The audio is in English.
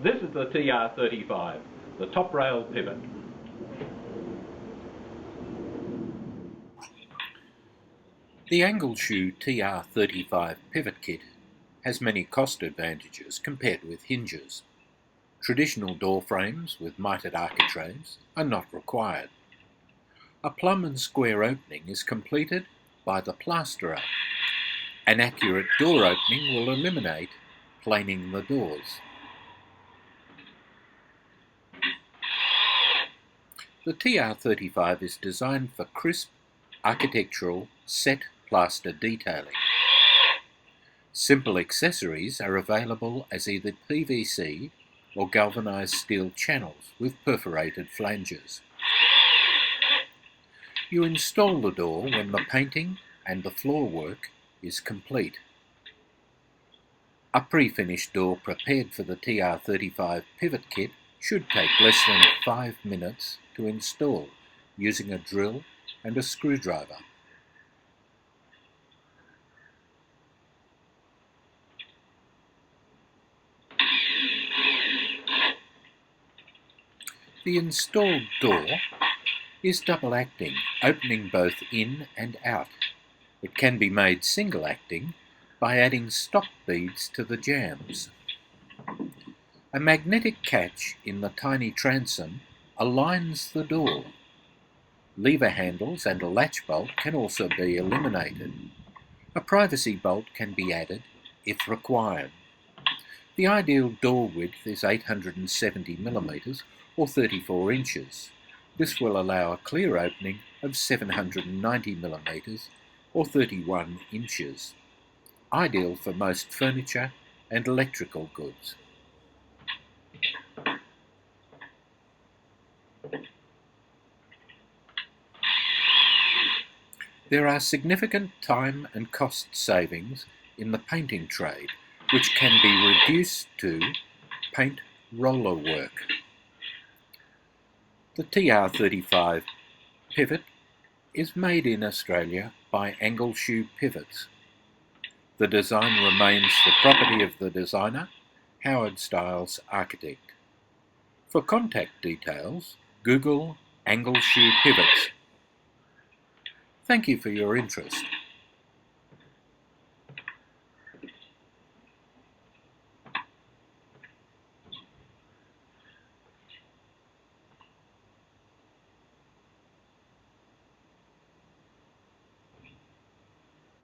This is the TR35, the top rail pivot. The Angleshoe TR35 pivot kit has many cost advantages compared with hinges. Traditional door frames with mitered architraves are not required. A plumb and square opening is completed by the plasterer. An accurate door opening will eliminate planing the doors. The TR35 is designed for crisp, architectural, set plaster detailing. Simple accessories are available as either PVC or galvanized steel channels with perforated flanges. You install the door when the painting and the floor work is complete. A pre-finished door prepared for the TR35 pivot kit should take less than 5 minutes to install using a drill and a screwdriver. The installed door is double acting, opening both in and out. It can be made single acting by adding stop beads to the jambs. A magnetic catch in the tiny transom aligns the door. Lever handles and a latch bolt can also be eliminated. A privacy bolt can be added if required. The ideal door width is 870mm or 34 inches. This will allow a clear opening of 790mm or 31 inches. Ideal for most furniture and electrical goods. There are significant time and cost savings in the painting trade, which can be reduced to paint roller work. The TR35 pivot is made in Australia by Angleshoe Pivots. The design remains the property of the designer, Howard Stiles Architect. For contact details, Google Angleshoe Pivots. Thank you for your interest.